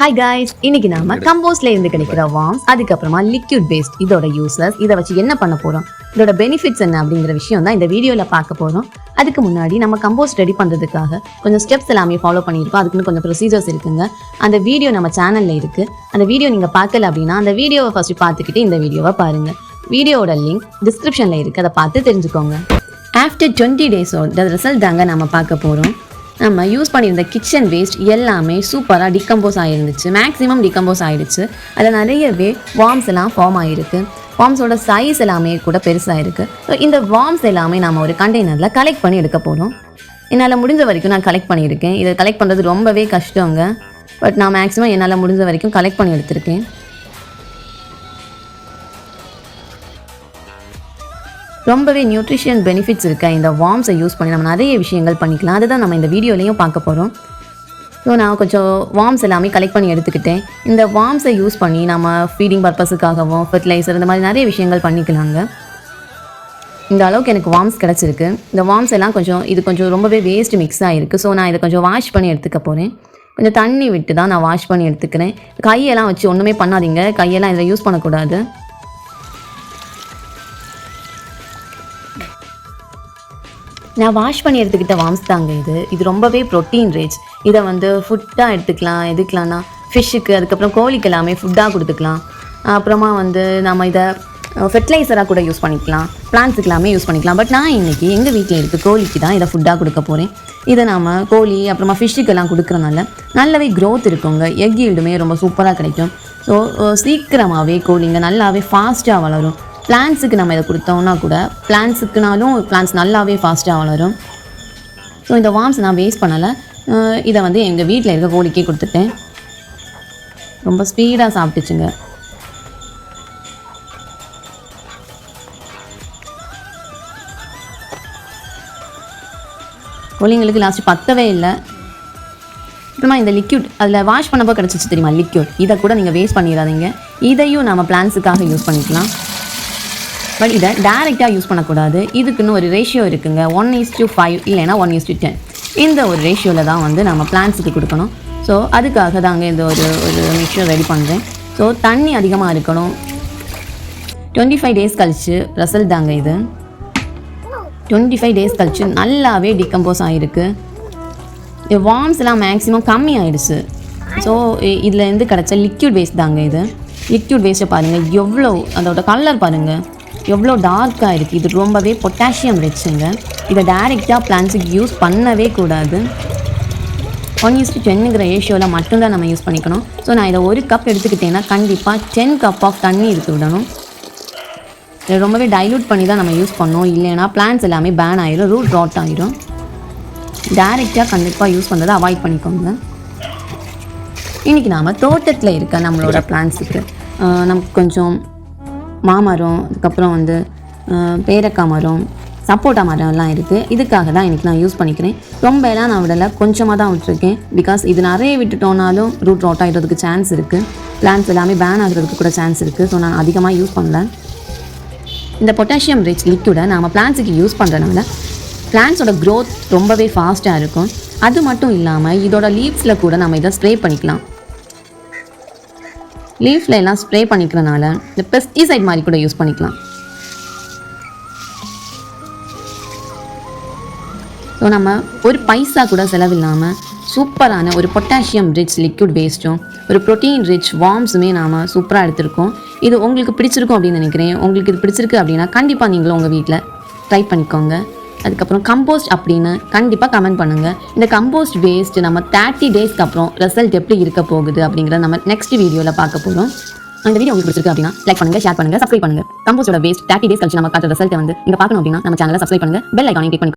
Hi guys, இன்னைக்கு நாம கம்போஸ்ட்ல இருந்து கிடைக்கிற வார்ம்ஸ், அதுக்கப்புறமா லிக்விட் வேஸ்ட், இதோட யூசஸ், இதை வச்சு என்ன பண்ண போறோம், இதோட பெனிஃபிட்ஸ் என்ன அப்படிங்கிற விஷயம் தான் இந்த வீடியோல பார்க்க போறோம். அதுக்கு முன்னாடி நம்ம கம்போஸ்ட் ரெடி பண்றதுக்காக கொஞ்சம் ஸ்டெப்ஸ் எல்லாமே ஃபாலோ பண்ணியிருக்கோம். அதுக்குன்னு கொஞ்சம் ப்ரொசீஜர்ஸ் இருக்குங்க. அந்த வீடியோ நம்ம சேனல்ல இருக்கு. அந்த வீடியோ நீங்க பார்க்கல அப்படின்னா அந்த வீடியோவை ஃபர்ஸ்ட் பார்த்துக்கிட்டு இந்த வீடியோவை பாருங்க. வீடியோட லிங்க் டிஸ்கிரிப்ஷன்ல இருக்கு, அதை பார்த்து தெரிஞ்சுக்கோங்க. ஆஃப்டர் 20 டேஸோட ரிசல்ட் தாங்க நம்ம பார்க்க போறோம். நம்ம யூஸ் பண்ணியிருந்த கிச்சன் வேஸ்ட் எல்லாமே சூப்பராக டிகம்போஸ் ஆகிருந்துச்சு. மேக்ஸிமம் டிகம்போஸ் ஆகிடுச்சு. அதில் நிறையவே வார்ம்ஸ் எல்லாம் ஃபார்ம் ஆகிருக்கு. வார்ம்ஸோட சைஸ் எல்லாமே கூட பெருசாக இருக்குது. ஸோ இந்த வார்ம்ஸ் எல்லாமே நம்ம ஒரு கண்டெய்னரில் கலெக்ட் பண்ணி எடுக்க போகிறோம். என்னால் முடிஞ்ச வரைக்கும் நான் கலெக்ட் பண்ணியிருக்கேன். இதை கலெக்ட் பண்ணுறது ரொம்பவே கஷ்டங்க. பட் நான் மேக்ஸிமம் என்னால் முடிஞ்ச வரைக்கும் கலெக்ட் பண்ணி எடுத்திருக்கேன். ரொம்பவே நியூட்ரிஷன் பெனிஃபிட்ஸ் இருக்க இந்த வார்ம்ஸை யூஸ் பண்ணி நம்ம நிறைய விஷயங்கள் பண்ணிக்கலாம். அதுதான் நம்ம இந்த வீடியோலையும் பார்க்க போகிறோம். ஸோ நான் கொஞ்சம் வார்ம்ஸ் எல்லாமே கலெக்ட் பண்ணி எடுத்துக்கிட்டேன். இந்த வார்ம்ஸை யூஸ் பண்ணி நம்ம ஃபீடிங் பர்பஸுக்காகவும் ஃபெர்டிலைசர் இந்த மாதிரி நிறைய விஷயங்கள் பண்ணிக்கலாங்க. இந்த அளவுக்கு எனக்கு வார்ம்ஸ் கிடச்சிருக்கு. இந்த வார்ம்ஸ் எல்லாம் கொஞ்சம் ரொம்பவே வேஸ்ட் மிக்ஸ் ஆகிருக்கு. ஸோ நான் இதை கொஞ்சம் வாஷ் பண்ணி எடுத்துக்க போகிறேன். கொஞ்சம் தண்ணி விட்டு தான் நான் வாஷ் பண்ணி எடுத்துக்கிறேன். கையெல்லாம் வச்சு ஒன்றுமே பண்ணாதீங்க. கையெல்லாம் இதில் யூஸ் பண்ணக்கூடாது. நான் வாஷ் பண்ணி எடுத்துக்கிட்ட வார்ம்ஸ் தாங்க இது ரொம்பவே ப்ரோட்டீன் ரிச். இதை ஃபுட்டாக எடுத்துக்கலாம். எதுக்கலாம்னா ஃபிஷ்ஷுக்கு, அதுக்கப்புறம் கோழிக்கு எல்லாமே ஃபுட்டாக கொடுத்துக்கலாம். அப்புறமா நம்ம இதை ஃபெர்டிலைசராக கூட யூஸ் பண்ணிக்கலாம். பிளான்ஸுக்கு எல்லாமே யூஸ் பண்ணிக்கலாம். பட் நான் இன்றைக்கி எங்கள் வீட்டில் இருக்க கோழிக்கு தான் இதை ஃபுட்டாக கொடுக்க போகிறேன். இதை நம்ம கோழி அப்புறமா ஃபிஷ்ஷுக்கெல்லாம் கொடுக்குறனால நல்லாவே க்ரோத் இருக்குங்க. எக் ஈல்டுமே ரொம்ப சூப்பராக கிடைக்கும். ஸோ சீக்கிரமாகவே கோழிங்க நல்லாவே ஃபாஸ்ட்டாக வளரும். பிளான்ஸுக்கு நம்ம இதை கொடுத்தோம்னா கூட பிளான்ஸ் நல்லாவே ஃபாஸ்ட்டாக வளரும். ஸோ இந்த வார்ம்ஸ் நான் வேஸ்ட் பண்ணலை. இதை எங்கள் வீட்டில் இருக்க கோழிக்கே கொடுத்துட்டேன். ரொம்ப ஸ்பீடாக சாப்பிட்டுச்சுங்க. கோழிங்களுக்கு லாஸ்ட்டு பத்தவே இல்லை. அப்புறமா இந்த லிக்யூட் அதில் வாஷ் பண்ணப்போ கிடச்சிச்சு தெரியுமா, லிக்யூட், இதை கூட நீங்கள் வேஸ்ட் பண்ணிடாதீங்க. இதையும் நம்ம பிளான்ஸுக்காக யூஸ் பண்ணிக்கலாம். பட் இதை டேரெக்டாக யூஸ் பண்ணக்கூடாது. இதுக்குன்னு ஒரு ரேஷியோ இருக்குங்க. 1:5 இல்லைன்னா 1:10. இந்த ஒரு ரேஷியோவில் தான் நம்ம பிளான்ஸுக்கு கொடுக்கணும். ஸோ அதுக்காக தாங்க இந்த ஒரு மிக்சர் ரெடி பண்ணுறேன். ஸோ தண்ணி அதிகமாக இருக்கணும். 25 டேஸ் கழிச்சு ரிசல்ட் தாங்க இது. 25 டேஸ் கழிச்சு நல்லாவே டிகம்போஸ் ஆகிருக்கு. வார்ம்ஸ் எல்லாம் மேக்ஸிமம் கம்மி ஆகிடுச்சு. ஸோ இதுலேருந்து கிடச்ச லிக்யூட் வேஸ்ட் தாங்க இது. லிக்யூட் வேஸ்ட்டை பாருங்கள், எவ்வளோ அதோட கலர் பாருங்கள், எவ்வளோ டார்க்காக இருக்குது. இது ரொம்பவே பொட்டாசியம் ரிச்சுங்க. இதை டைரெக்டாக பிளான்ஸுக்கு யூஸ் பண்ணவே கூடாது. 1:10ங்கிற ரேஷியோவில் மட்டும்தான் நம்ம யூஸ் பண்ணிக்கணும். ஸோ நான் இதை 1 கப் எடுத்துக்கிட்டேன்னா கண்டிப்பாக 10 கப் ஆஃப் தண்ணி எடுத்து விடணும். இதை ரொம்பவே டைல்யூட் பண்ணி தான் நம்ம யூஸ் பண்ணோம். இல்லைன்னா பிளான்ஸ் எல்லாமே பேன் ஆகிடும், ரூட் ராட் ஆகிடும். டைரெக்டாக கண்டிப்பாக யூஸ் பண்ணுறதை அவாய்ட் பண்ணிக்கோங்க. இன்றைக்கி நாம் தோட்டத்தில் இருக்க நம்மளோட பிளான்ஸுக்கு நமக்கு கொஞ்சம் மாமரம், அதுக்கப்புறம் பேரக்காய் மரம், சப்போட்டா மரம்லாம் இருக்குது. இதுக்காக தான் இன்றைக்கி நான் யூஸ் பண்ணிக்கிறேன். ரொம்ப எல்லாம் நான் விடலை, கொஞ்சமாக தான் விட்டுருக்கேன். பிகாஸ் இது நிறைய விட்டுட்டோனாலும் ரூட் ராட் ஆகிடுறதுக்கு சான்ஸ் இருக்குது. பிளான்ஸ் எல்லாமே பேன் ஆகிறதுக்கு கூட சான்ஸ் இருக்குது. ஸோ நான் அதிகமாக யூஸ் பண்ணல. இந்த பொட்டாசியம் ரிச் லிக்விடை நம்ம பிளான்ஸுக்கு யூஸ் பண்ணுறதுனால பிளான்ஸோட க்ரோத் ரொம்பவே ஃபாஸ்ட்டாக இருக்கும். அது மட்டும் இல்லாமல் இதோட லீவ்ஸில் கூட நம்ம இதை ஸ்ப்ரே பண்ணிக்கலாம். லீஃப்ல எல்லாம் ஸ்ப்ரே பண்ணிக்கிறனால இந்த பெஸ்டிசைட் மாதிரி கூட யூஸ் பண்ணிக்கலாம். ஸோ நம்ம ஒரு பைசா கூட செலவில்லாமல் சூப்பரான ஒரு பொட்டாசியம் ரிச் லிக்விட் வேஸ்ட்டும் ஒரு ப்ரோட்டீன் ரிச் வார்ம்ஸுமே நாம் சூப்பராக எடுத்திருக்கோம். இது உங்களுக்கு பிடிச்சிருக்கும் அப்படின்னு நினைக்கிறேன். உங்களுக்கு இது பிடிச்சிருக்கு அப்படின்னா கண்டிப்பாக நீங்களும் உங்கள் வீட்டில் ட்ரை பண்ணிக்கோங்க. அதுக்கப்புறம் கம்போஸ்ட் அப்படின்னு கண்டிப்பாக கமெண்ட் பண்ணுங்கள். இந்த கம்போஸ்ட் வேஸ்ட் நம்ம 30 டேஸ்க்கு அப்புறம் ரிசல்ட் எப்படி இருக்க போகுது அப்படிங்கிறத நம்ம நெக்ஸ்ட் வீடியோவில் பார்க்க போகிறோம். அந்த வீடியோ உங்களுக்கு பிடிச்சிருக்கு அப்படின்னா லைக் பண்ணுங்கள், ஷேர் பண்ணுங்கள், சப்ஸ்கிரைப் பண்ணுங்கள். கம்போஸ்டோட வேஸ்ட் 30 டேஸ் கழிச்சு நம்ம காட்டுற ரிசல்ட்டை நீங்கள் பார்க்கணும் அப்படின்னா நம்ம சேனலை சப்ஸ்கிரைப் பண்ணுங்கள், பெல் ஐக்கானையும் கிளிக் பண்ணுங்கள்.